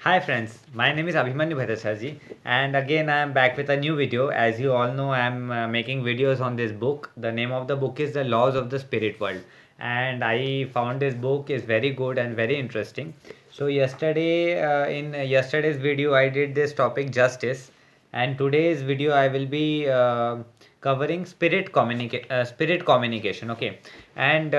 Hi friends, my name is Abhimanyu Bhattacharjee and again I am back with a new video. As you all know, I am making videos on this book. The name of the book is The Laws of the Spirit World and I found this book is very good and very interesting. So yesterday in yesterday's video I did this topic justice, and today's video I will be covering spirit communication. Okay, and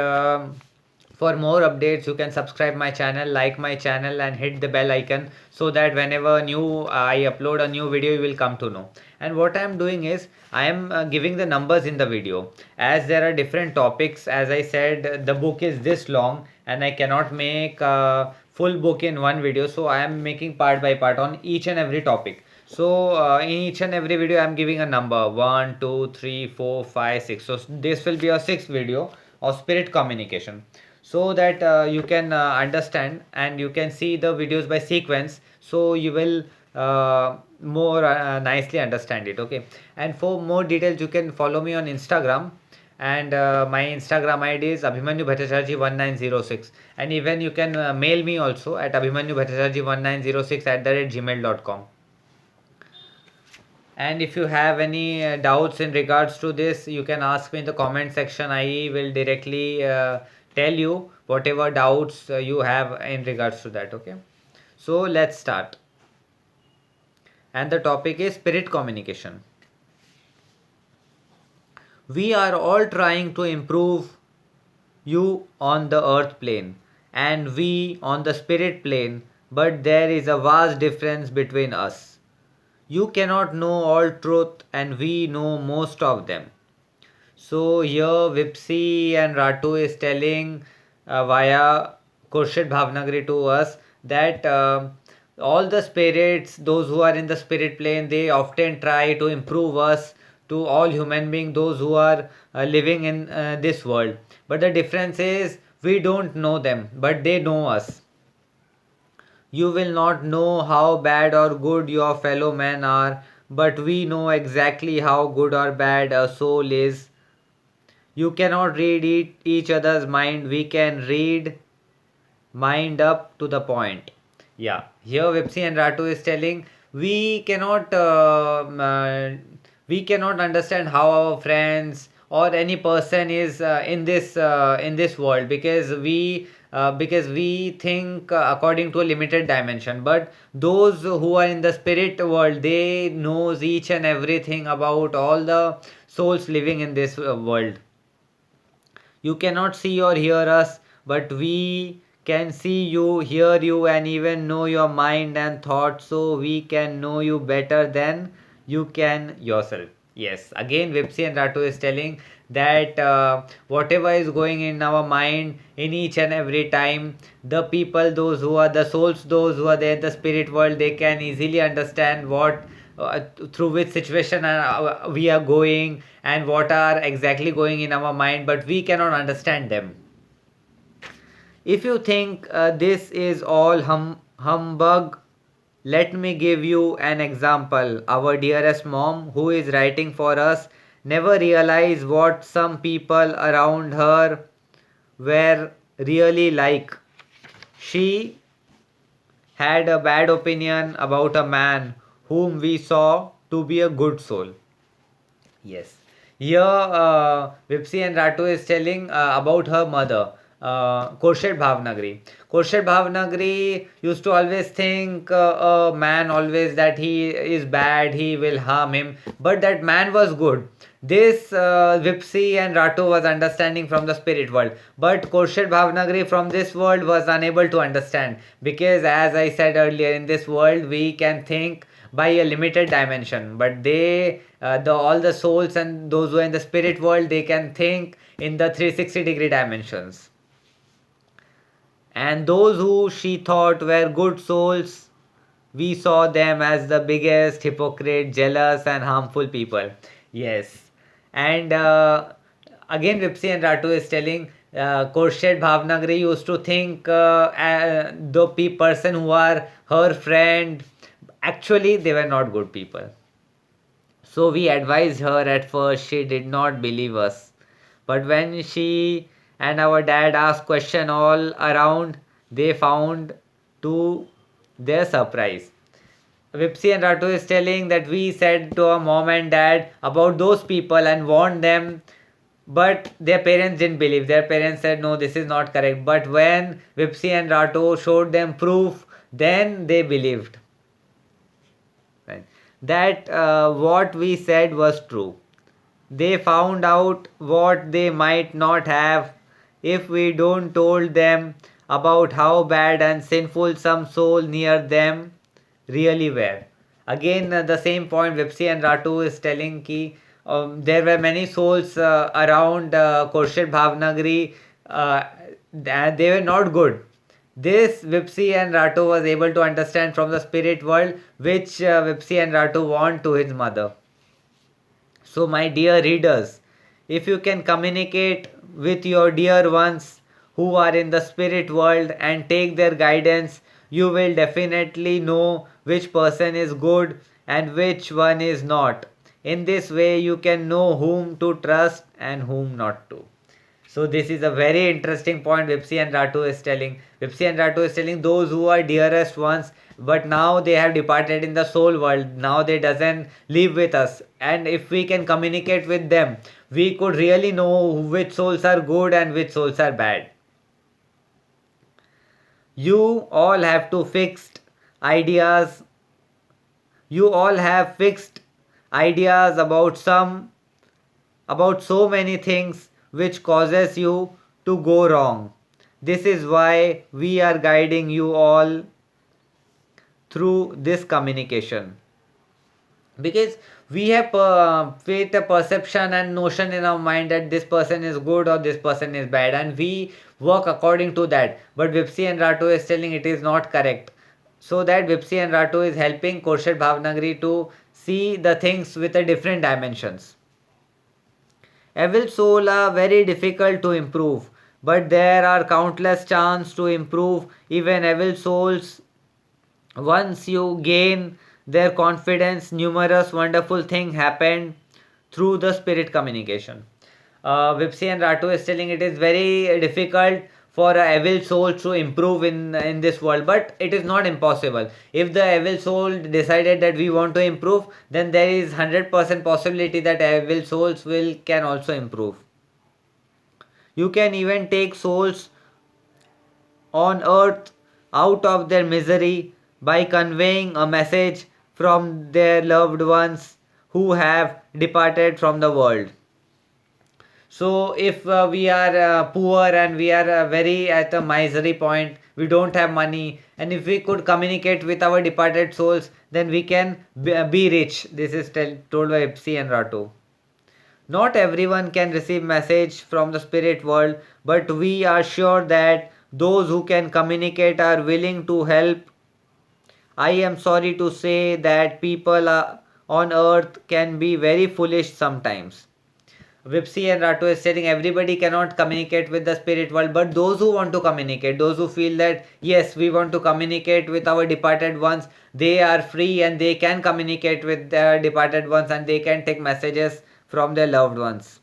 for more updates, you can subscribe my channel, like my channel, and hit the bell icon so that whenever I upload a new video, you will come to know. And what I am doing is I am giving the numbers in the video as there are different topics. As I said, the book is this long, and I cannot make a full book in one video, so I am making part by part on each and every topic. So in each and every video, I am giving a number 1, 2, 3, 4, 5, 6. So this will be a sixth video of spirit communication, so that you can understand and you can see the videos by sequence, so you will more nicely understand it. Okay, and for more details you can follow me on Instagram, and my Instagram ID is Abhimanyu Bhattacharjee 1906, and even you can mail me also at Abhimanyu Bhattacharjee 1906 @gmail.com. And if you have any doubts in regards to this, you can ask me in the comment section. I will directly tell you whatever doubts you have in regards to that. Okay, so let's start. And the topic is spirit communication. We are all trying to improve, you on the earth plane and we on the spirit plane, but there is a vast difference between us. You cannot know all truth and we know most of them. So here Vipsi and Ratu is telling via Khurshid Bhavnagri to us that all the spirits, those who are in the spirit plane, they often try to improve us, to all human beings, those who are living in this world. But the difference is we don't know them, but they know us. You will not know how bad or good your fellow men are, but we know exactly how good or bad a soul is. You cannot read each other's mind. We can read mind up to the point. Yeah, here Vipsi and Ratu is telling we cannot understand how our friends or any person is in this world, because we think according to a limited dimension, but those who are in the spirit world, they knows each and everything about all the souls living in this world. You cannot see or hear us, but we can see you, hear you, and even know your mind and thoughts, so we can know you better than you can yourself. Yes, again, Vipsi and Ratu is telling that whatever is going in our mind in each and every time, the people, those who are the souls, those who are there in the spirit world, they can easily understand what through which situation we are going and what are exactly going in our mind, but we cannot understand them. If you think this is all humbug, let me give you an example. Our dearest mom, who is writing for us, never realized what some people around her were really like. She had a bad opinion about a man whom we saw to be a good soul. Yes. Here, Vipsi and Ratu is telling about her mother, Khurshid Bhavnagri. Khurshid Bhavnagri used to always think a man always that he is bad, he will harm him, but that man was good. This Vipsi and Ratu was understanding from the spirit world, but Khurshid Bhavnagri from this world was unable to understand, because, as I said earlier, in this world we can think by a limited dimension, but the all the souls and those who are in the spirit world, they can think in the 360-degree dimensions. And those who she thought were good souls, we saw them as the biggest hypocrite, jealous and harmful people. Yes. And again Vipsi and Ratu is telling Khurshid Bhavnagri used to think the person who are her friend, actually they were not good people. So we advised her. At first she did not believe us. But when she and our dad asked question all around, they found to their surprise. Vipsi and Ratu is telling that we said to our mom and dad about those people and warned them, but their parents didn't believe. Their parents said, no, this is not correct. But when Vipsi and Ratu showed them proof, then they believed. Right? That what we said was true. They found out what they might not have if we don't told them about how bad and sinful some soul near them really were. Again, the same point Vipsi and Ratu is telling ki there were many souls around Khurshid Bhavnagari. They were not good. This Vipsi and Ratu was able to understand from the spirit world, which Vipsi and Ratu want to his mother. So, my dear readers, if you can communicate with your dear ones who are in the spirit world and take their guidance, you will definitely know which person is good and which one is not. In this way, you can know whom to trust and whom not to. So this is a very interesting point Vipsi and Ratu is telling. Vipsi and Ratu is telling those who are dearest ones, but now they have departed in the soul world. Now they doesn't live with us. And if we can communicate with them, we could really know which souls are good and which souls are bad. You all have to fixed ideas. You all have fixed ideas about so many things which causes you to go wrong. This is why we are guiding you all through this communication, because we have create a perception and notion in our mind that this person is good or this person is bad, and we work according to that. But Vipsi and Ratu is telling it is not correct. So that Vipsi and Ratu is helping Khurshid Bhavnagari to see the things with a different dimensions. Evil soul are very difficult to improve, but there are countless chances to improve even evil souls. Once you gain their confidence, numerous wonderful things happen through the spirit communication. Vipsi and Ratu is telling it is very difficult for a evil soul to improve in this world, but it is not impossible. If the evil soul decided that we want to improve, then there is 100% possibility that evil souls will can also improve. You can even take souls on earth out of their misery by conveying a message from their loved ones who have departed from the world. So if we are poor and we are very at a misery point, we don't have money, and if we could communicate with our departed souls, then we can be rich. This is told by Ipsi and Ratu. Not everyone can receive message from the spirit world, but we are sure that those who can communicate are willing to help. I am sorry to say that people on earth can be very foolish sometimes. Vipsi and Ratu is saying everybody cannot communicate with the spirit world, but those who want to communicate, those who feel that yes, we want to communicate with our departed ones, they are free and they can communicate with their departed ones and they can take messages from their loved ones.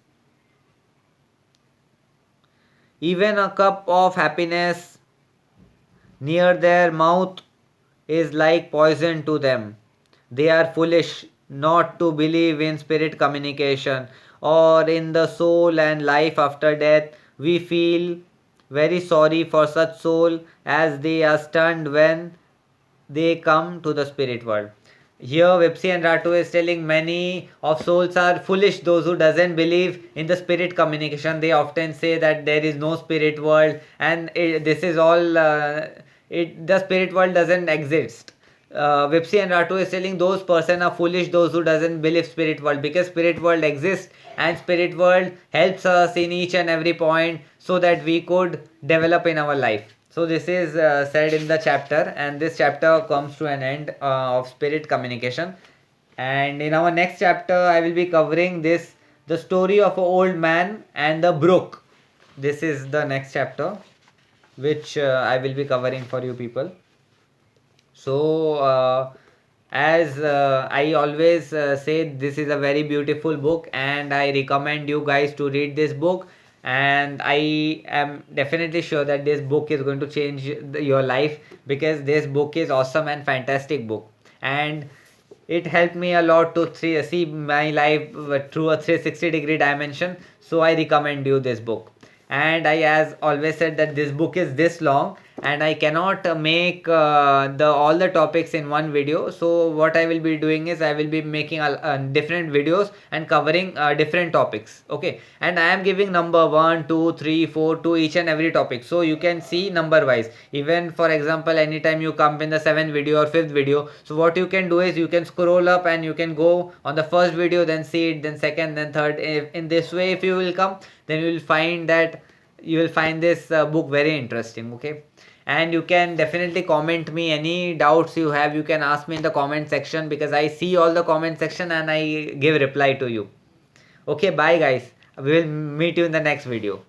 Even a cup of happiness near their mouth is like poison to them. They are foolish not to believe in spirit communication or in the soul and life after death. We feel very sorry for such soul as they are stunned when they come to the spirit world. Here Vipsi and Ratu is telling many of souls are foolish, those who doesn't believe in the spirit communication. They often say that there is no spirit world and this is all the spirit world doesn't exist. Vipsi and Ratu is telling those person are foolish, those who doesn't believe spirit world, because spirit world exists and spirit world helps us in each and every point so that we could develop in our life. So this is said in the chapter, and this chapter comes to an end of spirit communication. And in our next chapter, I will be covering the story of an old man and the brook. This is the next chapter, which I will be covering for you people. So, as I always say, this is a very beautiful book, and I recommend you guys to read this book. and I am definitely sure that this book is going to change your life, because this book is awesome and fantastic book, and it helped me a lot to see my life through a 360-degree dimension. So I recommend you this book. And I, as always, said that this book is this long, and I cannot make the all the topics in one video. So what I will be doing is I will be making different videos and covering different topics. Okay, and I am giving number 1 2 3 4 to each and every topic, so you can see number wise. Even for example, anytime you come in the seventh video or fifth video, so what you can do is you can scroll up and you can go on the first video, then see it, then second, then third. If in this way if you will come, then you will find that you will find this book very interesting. Okay, and you can definitely comment me any doubts you have. You can ask me in the comment section, because I see all the comment section and I give reply to you. Okay, bye guys, we will meet you in the next video.